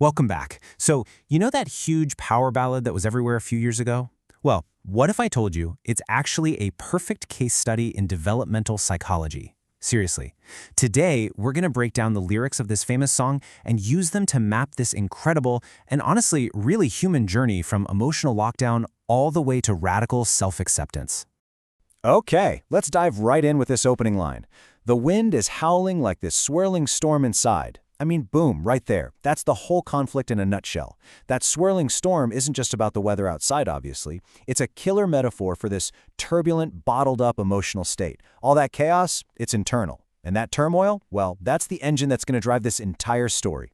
Welcome back. So, you know that huge power ballad that was everywhere a few years ago? Well, what if I told you it's actually a perfect case study in developmental psychology? Seriously. Today, we're going to break down the lyrics of this famous song and use them to map this incredible and honestly really human journey from emotional lockdown all the way to radical self-acceptance. Okay, let's dive right in with this opening line. The wind is howling like this swirling storm inside. I mean, boom, right there. That's the whole conflict in a nutshell. That swirling storm isn't just about the weather outside, obviously. It's a killer metaphor for this turbulent, bottled-up emotional state. All that chaos, it's internal. And that turmoil, well, that's the engine that's going to drive this entire story.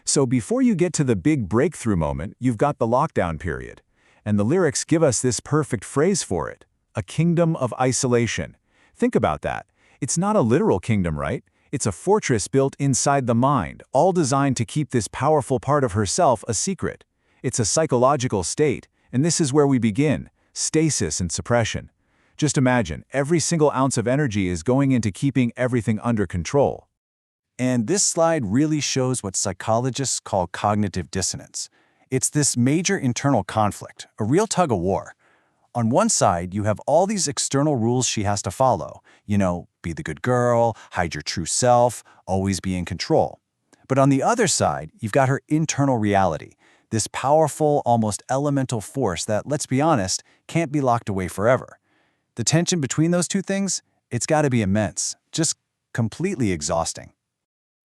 So before you get to the big breakthrough moment, you've got the lockdown period. And the lyrics give us this perfect phrase for it: a kingdom of isolation. Think about that. It's not a literal kingdom, right? It's a fortress built inside the mind, all designed to keep this powerful part of herself a secret. It's a psychological state, and this is where we begin: stasis and suppression. Just imagine, every single ounce of energy is going into keeping everything under control. And this slide really shows what psychologists call cognitive dissonance. It's this major internal conflict, a real tug-of-war. On one side, you have all these external rules she has to follow. Be the good girl, hide your true self, always be in control. But on the other side, you've got her internal reality, this powerful, almost elemental force that, let's be honest, can't be locked away forever. The tension between those two things, it's got to be immense, just completely exhausting.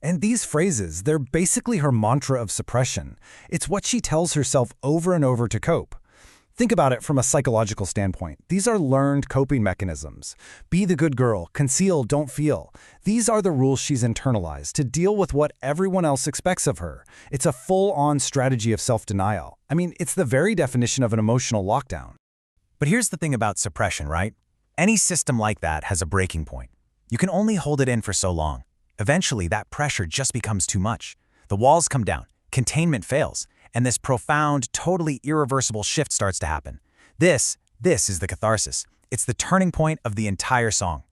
And these phrases, they're basically her mantra of suppression. It's what she tells herself over and over to cope. Think about it from a psychological standpoint. These are learned coping mechanisms. Be the good girl, conceal, don't feel. These are the rules she's internalized to deal with what everyone else expects of her. It's a full-on strategy of self-denial. I mean, it's the very definition of an emotional lockdown. But here's the thing about suppression, right? Any system like that has a breaking point. You can only hold it in for so long. Eventually, that pressure just becomes too much. The walls come down, containment fails, and this profound, totally irreversible shift starts to happen. This is the catharsis. It's the turning point of the entire song.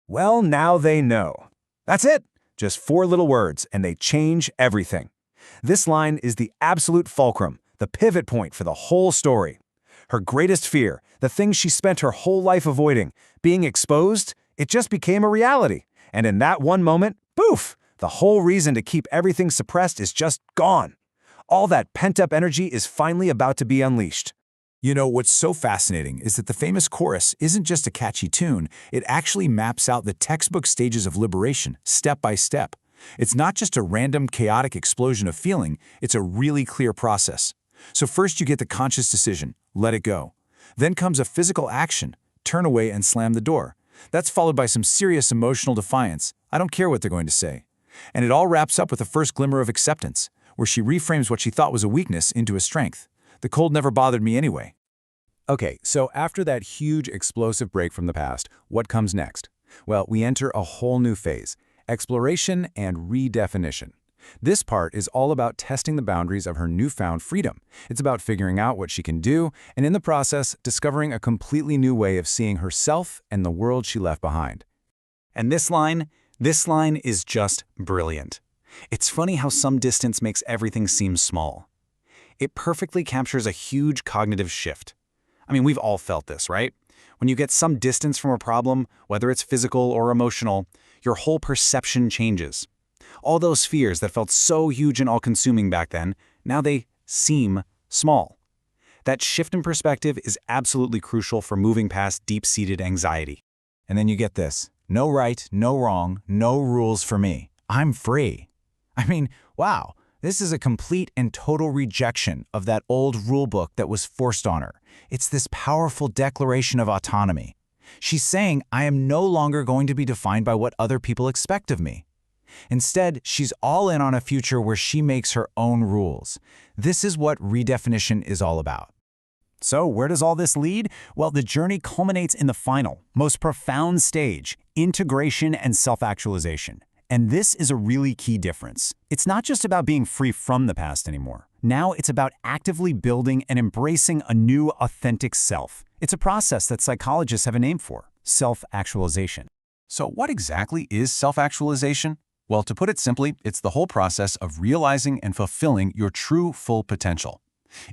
Well, now they know. That's it. Just 4 little words, and they change everything. This line is the absolute fulcrum, the pivot point for the whole story. Her greatest fear, the thing she spent her whole life avoiding, being exposed, it just became a reality. And in that one moment, poof, the whole reason to keep everything suppressed is just gone. All that pent-up energy is finally about to be unleashed. You know, what's so fascinating is that the famous chorus isn't just a catchy tune, it actually maps out the textbook stages of liberation, step by step. It's not just a random, chaotic explosion of feeling, it's a really clear process. So first you get the conscious decision, let it go. Then comes a physical action, turn away and slam the door. That's followed by some serious emotional defiance, I don't care what they're going to say. And it all wraps up with the first glimmer of acceptance, where she reframes what she thought was a weakness into a strength. The cold never bothered me anyway. Okay, so after that huge explosive break from the past, what comes next? Well, we enter a whole new phase: exploration and redefinition. This part is all about testing the boundaries of her newfound freedom. It's about figuring out what she can do, and in the process, discovering a completely new way of seeing herself and the world she left behind. And this line is just brilliant. It's funny how some distance makes everything seem small. It perfectly captures a huge cognitive shift. I mean, we've all felt this, right? When you get some distance from a problem, whether it's physical or emotional, your whole perception changes. All those fears that felt so huge and all-consuming back then, now they seem small. That shift in perspective is absolutely crucial for moving past deep-seated anxiety. And then you get this: no right, no wrong, no rules for me. I'm free. I mean, wow, this is a complete and total rejection of that old rulebook that was forced on her. It's this powerful declaration of autonomy. She's saying, I am no longer going to be defined by what other people expect of me. Instead, she's all in on a future where she makes her own rules. This is what redefinition is all about. So where does all this lead? Well, the journey culminates in the final, most profound stage: integration and self-actualization. And this is a really key difference. It's not just about being free from the past anymore. Now it's about actively building and embracing a new, authentic self. It's a process that psychologists have a name for: self-actualization. So what exactly is self-actualization? Well, to put it simply, it's the whole process of realizing and fulfilling your true full potential.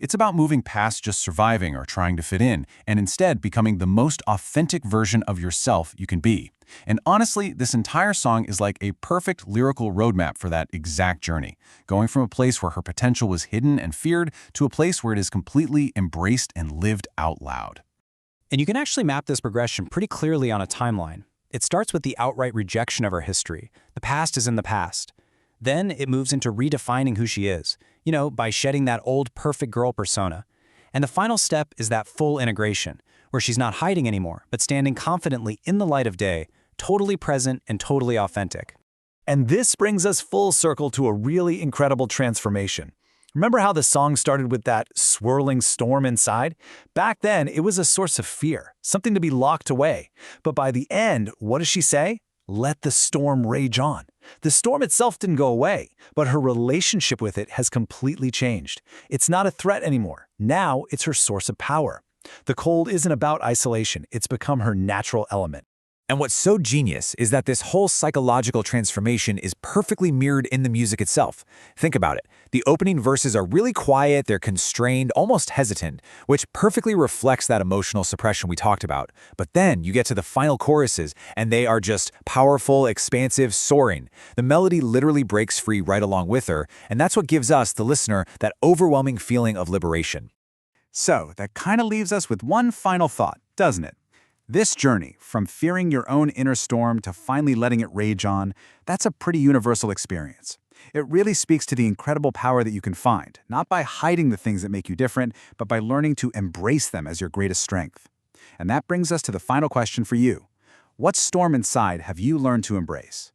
It's about moving past just surviving or trying to fit in, and instead becoming the most authentic version of yourself you can be. And honestly, this entire song is like a perfect lyrical roadmap for that exact journey, going from a place where her potential was hidden and feared to a place where it is completely embraced and lived out loud. And you can actually map this progression pretty clearly on a timeline. It starts with the outright rejection of her history. The past is in the past. Then it moves into redefining who she is, by shedding that old perfect girl persona. And the final step is that full integration, where she's not hiding anymore, but standing confidently in the light of day, totally present and totally authentic. And this brings us full circle to a really incredible transformation. Remember how the song started with that swirling storm inside? Back then, it was a source of fear, something to be locked away. But by the end, what does she say? Let the storm rage on. The storm itself didn't go away, but her relationship with it has completely changed. It's not a threat anymore. Now it's her source of power. The cold isn't about isolation. It's become her natural element. And what's so genius is that this whole psychological transformation is perfectly mirrored in the music itself. Think about it. The opening verses are really quiet, they're constrained, almost hesitant, which perfectly reflects that emotional suppression we talked about. But then you get to the final choruses, and they are just powerful, expansive, soaring. The melody literally breaks free right along with her, and that's what gives us, the listener, that overwhelming feeling of liberation. So, that kind of leaves us with one final thought, doesn't it? This journey, from fearing your own inner storm to finally letting it rage on, that's a pretty universal experience. It really speaks to the incredible power that you can find, not by hiding the things that make you different, but by learning to embrace them as your greatest strength. And that brings us to the final question for you. What storm inside have you learned to embrace?